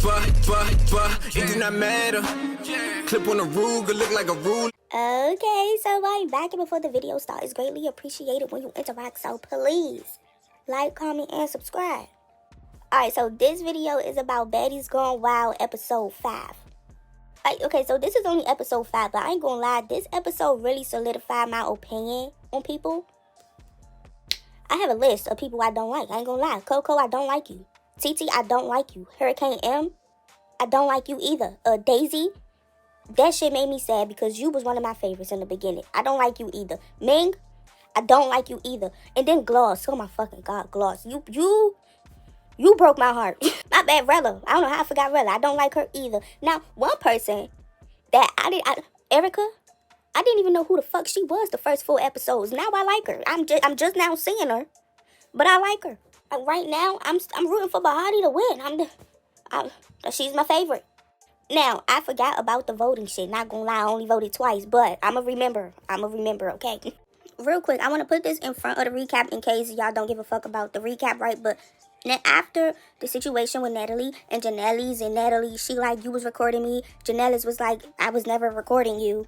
It do not matter. Clip on the Ruger, look like a rule. Okay, so I'm back, and before the video starts, it's greatly appreciated when you interact, so please like, comment, and subscribe. Alright, so this video is about Baddies Gone Wild episode 5. Okay, so this is only episode 5, but I ain't gonna lie, this episode really solidified my opinion on people. I have a list of people I don't like. I ain't gonna lie. Coco, I don't like you. TT, I don't like you. Hurricane M, I don't like you either. Daisy, that shit made me sad because you was one of my favorites in the beginning. I don't like you either. Ming, I don't like you either. And then Gloss. Oh my fucking God, Gloss. You broke my heart. My bad, Rella. I don't know how I forgot Rella. I don't like her either. Now, one person that Erica, I didn't even know who the fuck she was the first 4 episodes. Now I like her. I'm just now seeing her, but I like her. Right now, I'm rooting for Bahati to win. She's my favorite. Now, I forgot about the voting shit. Not gonna lie, I only voted twice, but I'ma remember, okay? Real quick, I want to put this in front of the recap in case y'all don't give a fuck about the recap, right? But then after the situation with Natalie and Janelle's, and Natalie, she like, you was recording me. Janelle's was like, I was never recording you.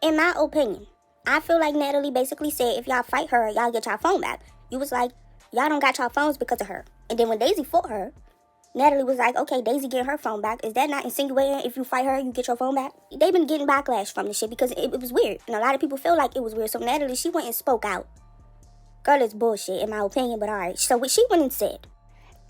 In my opinion, I feel like Natalie basically said, if y'all fight her, y'all get y'all phone back. You was like, y'all don't got y'all phones because of her. And then when Daisy fought her, Natalie was like, okay, Daisy getting her phone back. Is that not insinuating if you fight her, you get your phone back? They've been getting backlash from this shit because it was weird. And a lot of people feel like it was weird. So Natalie, she went and spoke out. Girl, it's bullshit in my opinion, but alright. So what she went and said,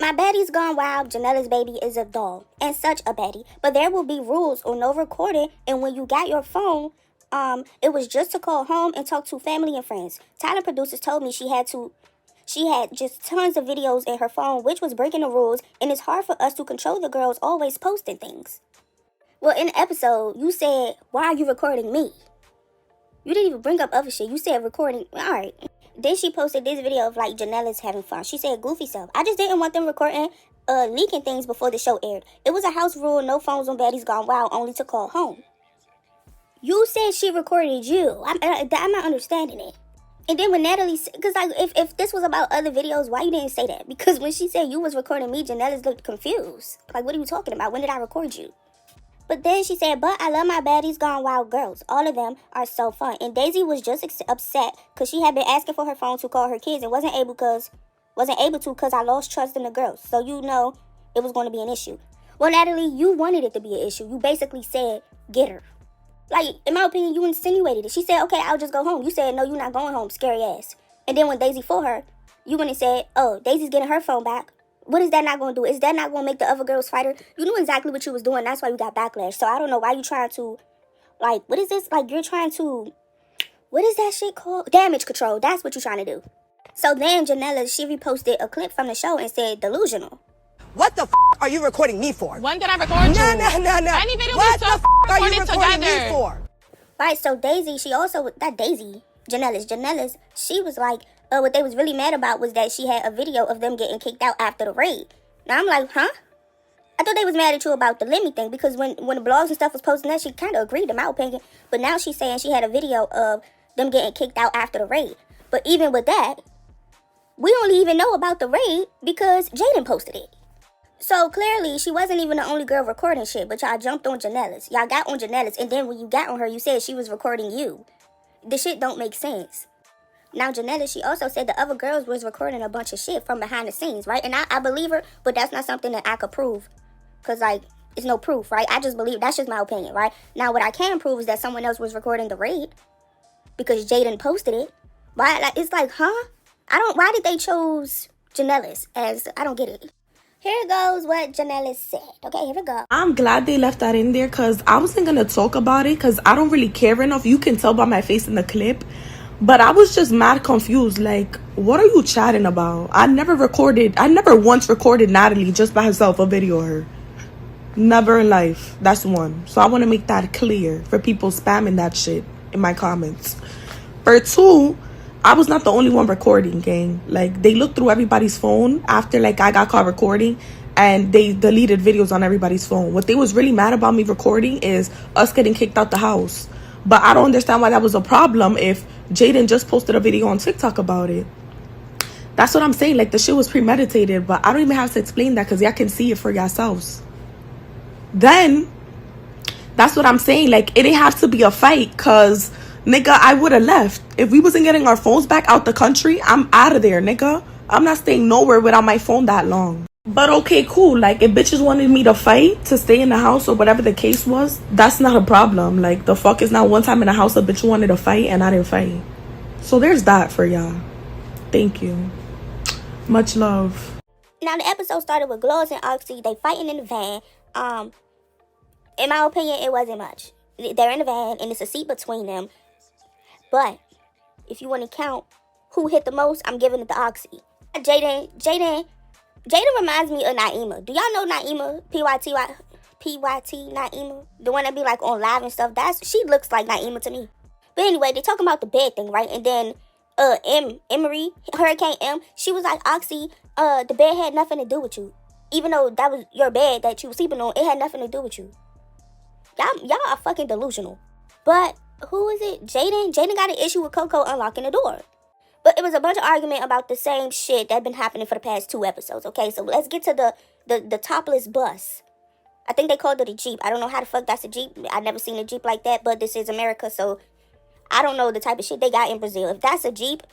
my baddie's gone wild. Janella's baby is a doll and such a baddie. But there will be rules or no recording. And when you got your phone, it was just to call home and talk to family and friends. Talent producers told me she had just tons of videos in her phone, which was breaking the rules, and it's hard for us to control the girls always posting things. Well, in the episode, you said, why are you recording me? You didn't even bring up other shit. You said recording. Alright. Then she posted this video of like Janella's having fun. She said goofy stuff. I just didn't want them recording, leaking things before the show aired. It was a house rule, no phones on Baddies Gone Wild, only to call home. You said she recorded you. I'm not understanding it. And then when Natalie, because like if this was about other videos, why you didn't say that? Because when she said you was recording me, Janella's looked confused. Like, what are you talking about? When did I record you? But then she said, but I love my Baddies Gone Wild girls. All of them are so fun. And Daisy was just upset because she had been asking for her phone to call her kids and wasn't able to because I lost trust in the girls. So you know it was going to be an issue. Well, Natalie, you wanted it to be an issue. You basically said, get her. Like, in my opinion, you insinuated it. She said, okay, I'll just go home. You said, no, you're not going home, scary ass. And then when Daisy fought her, you went and said, oh, Daisy's getting her phone back. What is that not going to do? Is that not going to make the other girls fight her? You knew exactly what you was doing. That's why you got backlash. So I don't know why you trying to, like, what is this? Like, you're trying to, what is that shit called? Damage control. That's what you're trying to do. So then Janella, she reposted a clip from the show and said, delusional. What the are you recording me for? When did I record you? No. Any video what we took, are you recording together. me for? Right, so Daisy, she also, that Daisy, Janella's, she was like, what they was really mad about was that she had a video of them getting kicked out after the raid. Now I'm like, huh? I thought they was mad at you about the Lemmy thing because when the blogs and stuff was posting that, she kind of agreed in my opinion. But now she's saying she had a video of them getting kicked out after the raid. But even with that, we only even know about the raid because Jaden posted it. So clearly, she wasn't even the only girl recording shit, but y'all jumped on Janella's. Y'all got on Janella's, and then when you got on her, you said she was recording you. The shit don't make sense. Now, Janella, she also said the other girls was recording a bunch of shit from behind the scenes, right? And I believe her, but that's not something that I could prove. Because, like, it's no proof, right? I just believe, that's just my opinion, right? Now, what I can prove is that someone else was recording the raid. Because Jaden posted it. Why? Like, it's like, huh? Why did they choose Janella's as, I don't get it. Here goes what Janella said. Okay, here we go. I'm glad they left that in there because I wasn't going to talk about it because I don't really care enough. You can tell by my face in the clip. But I was just mad confused. Like, what are you chatting about? I never once recorded Natalie just by herself, a video of her. Never in life. That's one. So I want to make that clear for people spamming that shit in my comments. For 2, I was not the only one recording, gang. Like, they looked through everybody's phone after, like, I got caught recording. And they deleted videos on everybody's phone. What they was really mad about me recording is us getting kicked out the house. But I don't understand why that was a problem if Jaden just posted a video on TikTok about it. That's what I'm saying. Like, the shit was premeditated. But I don't even have to explain that because y'all can see it for yourselves. then that's what I'm saying. Like, it didn't have to be a fight, because, nigga, I would have left. If we wasn't getting our phones back out the country, I'm out of there, nigga. I'm not staying nowhere without my phone that long. But okay, cool. Like, if bitches wanted me to fight, to stay in the house or whatever the case was, that's not a problem. Like, the fuck is not one time in the house a bitch wanted to fight and I didn't fight. So there's that for y'all. Thank you. Much love. Now, the episode started with Gloss and Oxy. They fighting in the van. In my opinion, it wasn't much. They're in the van, and it's a seat between them. But if you want to count who hit the most, I'm giving it to Oxy. Jaden reminds me of Naima. Do y'all know Naima? PYT Naima? The one that be like on live and stuff. She looks like Naima to me. But anyway, they talking about the bed thing, right? And then Emery, Hurricane M, she was like, Oxy, the bed had nothing to do with you. Even though that was your bed that you were sleeping on, it had nothing to do with you. Y'all are fucking delusional. But who is it? Jaden got an issue with Coco unlocking the door. But it was a bunch of argument about the same shit that been happening for the past 2 episodes. Okay, so let's get to the topless bus. I think they called it a Jeep. I don't know how the fuck that's a Jeep. I've never seen a Jeep like that, but this is America, so I don't know the type of shit they got in Brazil. If that's a Jeep,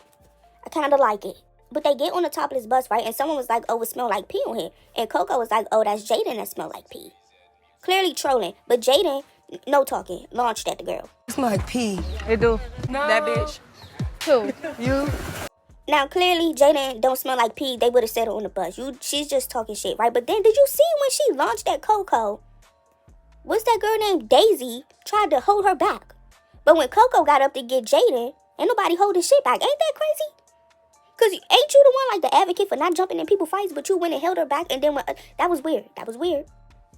I kind of like it. But they get on the topless bus, right? And someone was like, oh, it smell like pee on here. And Coco was like, oh, that's Jaden that smell like pee. Clearly trolling. But Jaden, no talking, launched at the girl. It's like pee. It do. No. That bitch. Who? You? Now, clearly, Jaden don't smell like pee. They would have said it on the bus. She's just talking shit, right? But then, did you see when she launched at Coco? What's that girl named Daisy tried to hold her back? But when Coco got up to get Jaden, ain't nobody holding shit back. Ain't that crazy? Because ain't you the one, like, the advocate for not jumping in people's fights, but you went and held her back, and then that was weird. That was weird.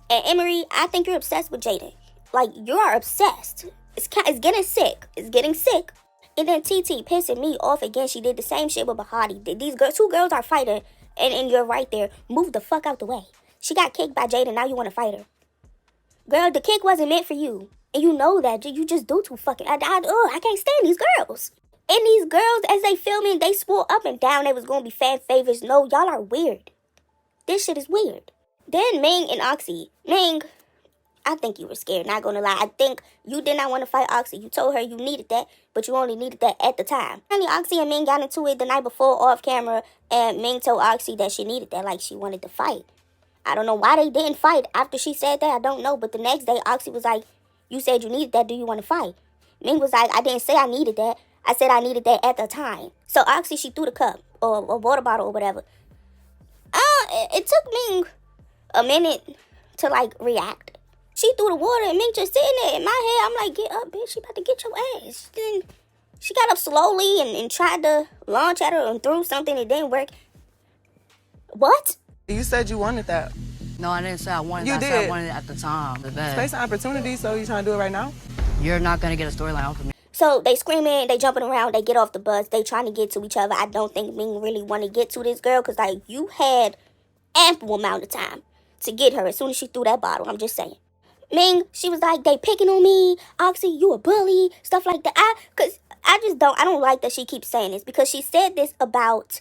And Emery, I think you're obsessed with Jaden. Like, you are obsessed. It's getting sick. It's getting sick. And then TT pissing me off again. She did the same shit with Bahati. These two girls are fighting, and you're right there. Move the fuck out the way. She got kicked by Jaden. Now you want to fight her. Girl, the kick wasn't meant for you. And you know that. You just do too fucking... I can't stand these girls. And these girls, as they filming, they swore up and down they was going to be fan favorites. No, y'all are weird. This shit is weird. Then Ming and Oxy. Ming, I think you were scared, not gonna lie. I think you did not want to fight Oxy. You told her you needed that, but you only needed that at the time. Finally, Oxy and Ming got into it the night before off camera, and Ming told Oxy that she needed that, like she wanted to fight. I don't know why they didn't fight after she said that. I don't know, but the next day, Oxy was like, you said you needed that. Do you want to fight? Ming was like, I didn't say I needed that. I said I needed that at the time. So Oxy, she threw the cup or water bottle or whatever. It took Ming a minute to like react. She threw the water and Ming just sitting there. In my head, I'm like, get up, bitch. She about to get your ass. Then she got up slowly and tried to launch at her and threw something. It didn't work. What? You said you wanted that. No, I didn't say I wanted You that. I did. said I wanted it at the time. The bed. Space and opportunity, so you trying to do it right now? You're not going to get a storyline off of me. So they screaming, they jumping around, they get off the bus, they trying to get to each other. I don't think Ming really want to get to this girl because, like, you had ample amount of time to get her as soon as she threw that bottle. I'm just saying. Ming, she was like, they picking on me. Oxy, you a bully, stuff like that. I don't like that she keeps saying this because she said this about,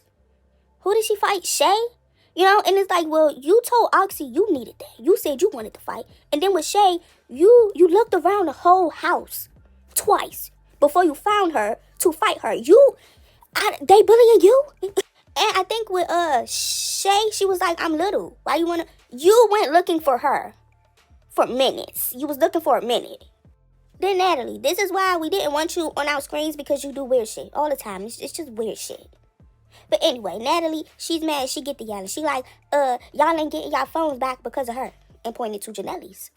who did she fight? Shay? You know, and it's like, well, you told Oxy you needed that. You said you wanted to fight. And then with Shay, you looked around the whole house twice before you found her to fight her. They bullying you? And I think with Shay, she was like, I'm little. Why you went looking for her for minutes. You was looking for a minute. Then Natalie, this is why we didn't want you on our screens because you do weird shit all the time. It's just weird shit. But anyway, Natalie, she's mad. She get the yelling. She like, y'all ain't getting y'all phones back because of her. And pointed to Janelle's.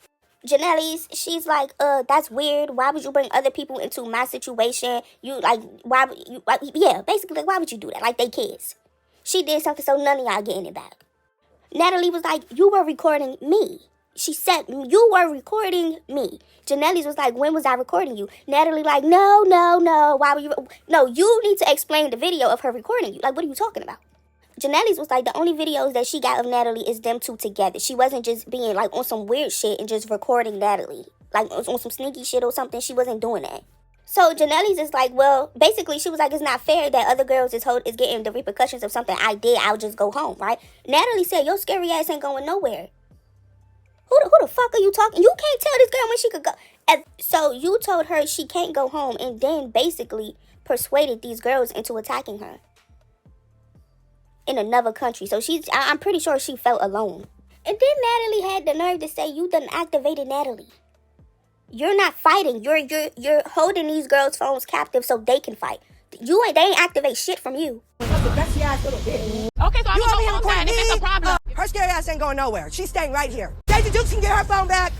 Janelle's, she's like, that's weird. Why would you bring other people into my situation? Basically, why would you do that? Like, they kids. She did something, so none of y'all getting it back. Natalie was like, you were recording me. She said, you were recording me. Janelle's was like, when was I recording you? Natalie like, no. Why were you? No, you need to explain the video of her recording you. Like, what are you talking about? Janelle's was like, the only videos that she got of Natalie is them two together. She wasn't just being like on some weird shit and just recording Natalie. Like on some sneaky shit or something. She wasn't doing that. So Janelle's is like, well, basically she was like, it's not fair that other girls is getting the repercussions of something I did. I'll just go home, right? Natalie said, your scary ass ain't going nowhere. Who the fuck fuck are you talking? You can't tell this girl when she could go. And so you told her she can't go home and then basically persuaded these girls into attacking her in another country. So I'm pretty sure she felt alone. And then Natalie had the nerve to say you done activated Natalie. You're not fighting. You're holding these girls' phones captive so they can fight. They ain't activate shit from you. Okay, so I'm You over here gonna go recording home if it's a problem. Her scary ass ain't going nowhere. She's staying right here. Daisy Dukes can get her phone back.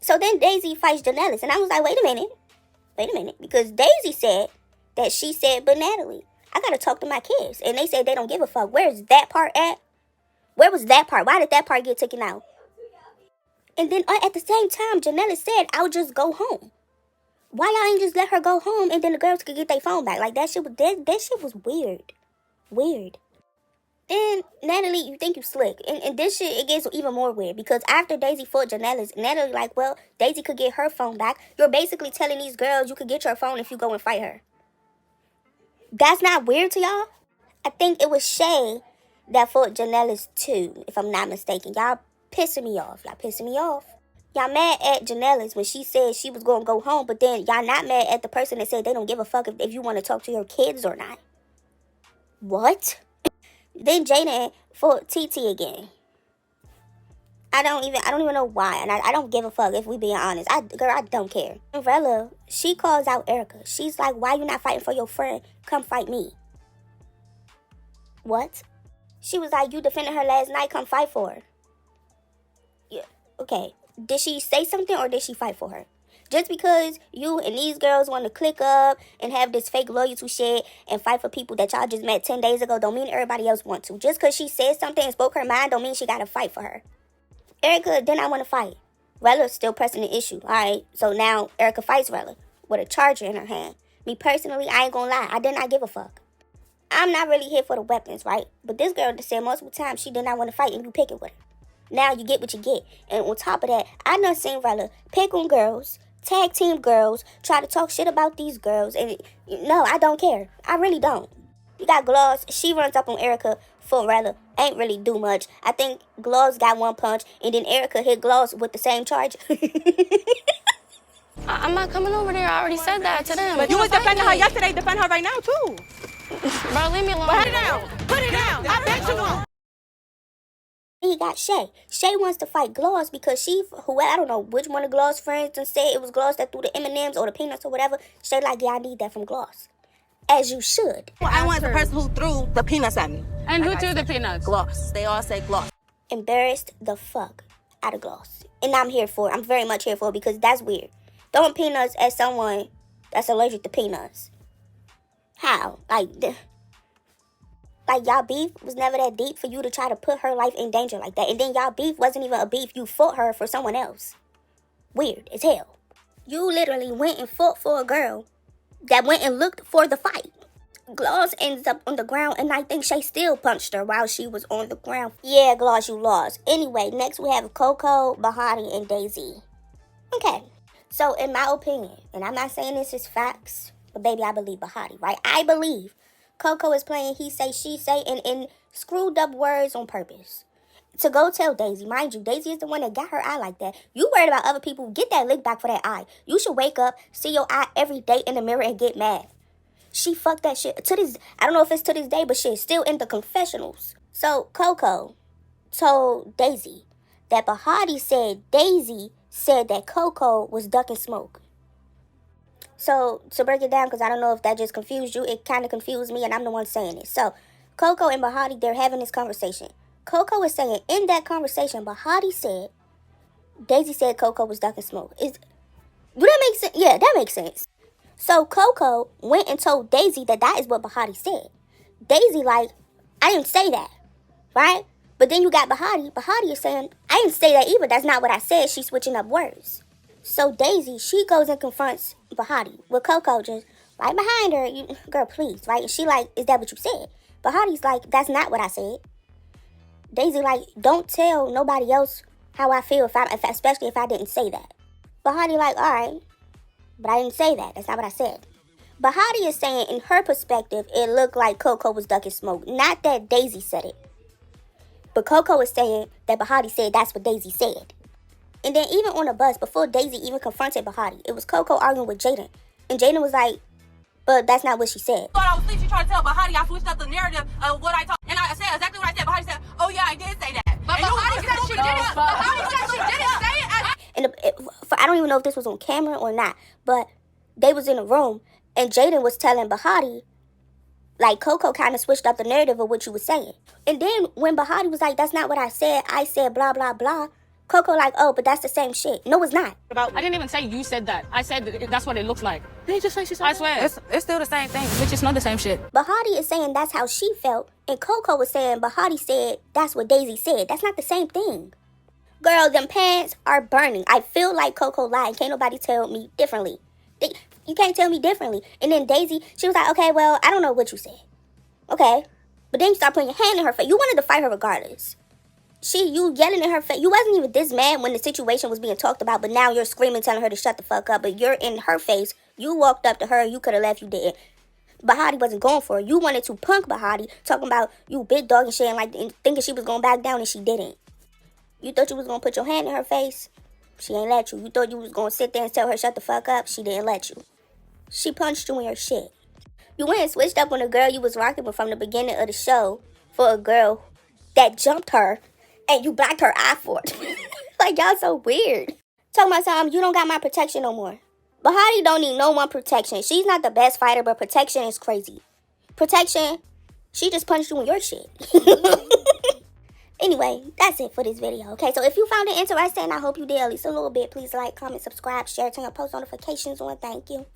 So then Daisy fights Janellis. And I was like, wait a minute. Because Daisy said that she said, but Natalie, I gotta talk to my kids. And they said they don't give a fuck. Where's that part at? Where was that part? Why did that part get taken out? And then at the same time, Janellis said, I'll just go home. Why y'all ain't just let her go home and then the girls could get their phone back? Like, that shit was weird. Weird. Then, Natalie, you think you slick. And this shit, it gets even more weird. Because after Daisy fought Janellis, Natalie like, well, Daisy could get her phone back. You're basically telling these girls you could get your phone if you go and fight her. That's not weird to y'all? I think it was Shay that fought Janellis too, if I'm not mistaken. Y'all pissing me off. Y'all mad at Janellis when she said she was going to go home, but then y'all not mad at the person that said they don't give a fuck if you want to talk to your kids or not. What? Then Jada fought TT again. I don't even know why, and I don't give a fuck if we being honest. I don't care. Rella, she calls out Erica. She's like, why you not fighting for your friend? Come fight me. What? She was like, you defended her last night, come fight for her. Yeah, okay. Did she say something or did she fight for her? Just because you and these girls want to click up and have this fake loyalty shit and fight for people that y'all just met 10 days ago don't mean everybody else want to. Just because she said something and spoke her mind don't mean she got to fight for her. Erica did not want to fight. Rella's still pressing the issue. Alright, so now Erica fights Rella with a charger in her hand. Me personally, I ain't gonna lie, I did not give a fuck. I'm not really here for the weapons, right? But this girl said multiple times she did not want to fight and you pick it with her. Now you get what you get. And on top of that, I done seen Rella pick on girls, tag team girls, try to talk shit about these girls. And no, I don't care. I really don't. You got Gloss. She runs up on Erica for Rella. Ain't really do much. I think Gloss got one punch. And then Erica hit Gloss with the same charge. I'm not coming over there. I already said that to them. But you was defending her yesterday. Defend her right now, too. Bro, leave me alone. Put it down. Put it down. I bet you won't. He got Shay. Shay wants to fight Gloss because I don't know which one of Gloss' friends and said it was Gloss that threw the M&Ms or the peanuts or whatever. Shay like, yeah, I need that from Gloss. As you should. Well, I want the person who threw the peanuts at me. And who threw the peanuts? Gloss. They all say Gloss. Embarrassed the fuck out of Gloss. And I'm here for it. I'm very much here for it because that's weird. Throwing peanuts at someone that's allergic to peanuts. How? Like y'all beef was never that deep for you to try to put her life in danger like that. And then y'all beef wasn't even a beef. You fought her for someone else. Weird as hell. You literally went and fought for a girl that went and looked for the fight. Gloss ends up on the ground and I think Shay still punched her while she was on the ground. Yeah, Gloss, you lost. Anyway, next we have Coco, Bahati, and Daisy. Okay, so in my opinion, and I'm not saying this is facts, but baby, I believe Bahati, right? I believe Coco is playing he say, she say, and in screwed up words on purpose. To go tell Daisy, mind you, Daisy is the one that got her eye like that. You worried about other people, get that lick back for that eye. You should wake up, see your eye every day in the mirror and get mad. She fucked that shit to this, I don't know if it's to this day, but shit, still in the confessionals. So Coco told Daisy that Bahati said Daisy said that Coco was ducking smoke. So, to break it down, because I don't know if that just confused you, it kind of confused me, and I'm the one saying it. So, Coco and Bahati, they're having this conversation. Coco is saying, in that conversation, Bahati said, Daisy said Coco was ducking smoke. Do that make sense? Yeah, that makes sense. So, Coco went and told Daisy that is what Bahati said. Daisy like, I didn't say that, right? But then you got Bahati. Bahati is saying, I didn't say that either. That's not what I said. She's switching up words. So Daisy, she goes and confronts Bahati with Coco just right behind her. Girl, please, right? And she like, is that what you said? Bahati's like, that's not what I said. Daisy like, don't tell nobody else how I feel, especially if I didn't say that. Bahati like, all right, but I didn't say that. That's not what I said. Bahati is saying, in her perspective, it looked like Coco was ducking smoke. Not that Daisy said it. But Coco is saying that Bahati said that's what Daisy said. And then even on the bus, before Daisy even confronted Bahati, it was Coco arguing with Jaden. And Jaden was like, but that's not what she said. I thought I was asleep. She tried to tell Bahati I switched up the narrative of what I talked. And I said exactly what I said. Bahati said, oh yeah, I did say that. But Bahati said she didn't. Bahati said she didn't say it. And I don't even know if this was on camera or not, but they was in a room and Jaden was telling Bahati, like, Coco kind of switched up the narrative of what you was saying. And then when Bahati was like, that's not what I said blah, blah, blah. Coco like, oh, but that's the same shit. No, it's not. I didn't even say you said that. I said that's what it looks like. Did you just say she said I swear. It's still the same thing. Which is not the same shit. Bahati is saying that's how she felt, and Coco was saying Bahati said that's what Daisy said. That's not the same thing. Girl, them pants are burning. I feel like Coco lied. Can't nobody tell me differently. You can't tell me differently. And then Daisy, she was like, okay, well, I don't know what you said. Okay. But then you start putting your hand in her face. You wanted to fight her regardless. You yelling in her face. You wasn't even this mad when the situation was being talked about, but now you're screaming, telling her to shut the fuck up. But you're in her face. You walked up to her. You could have left. You didn't. Bahati wasn't going for it. You wanted to punk Bahati, talking about you big dog and shit, and thinking she was going to back down, and she didn't. You thought you was going to put your hand in her face? She ain't let you. You thought you was going to sit there and tell her shut the fuck up? She didn't let you. She punched you in your shit. You went and switched up on a girl you was rocking with from the beginning of the show for a girl that jumped her, and you blacked her eye for it. Like, y'all so weird. Talking about something, you don't got my protection no more. Bahati don't need no one protection. She's not the best fighter, but protection is crazy. Protection, she just punched you in your shit. Anyway, that's it for this video, okay? So if you found it interesting, I hope you did at least a little bit. Please like, comment, subscribe, share, turn your post notifications on. Thank you.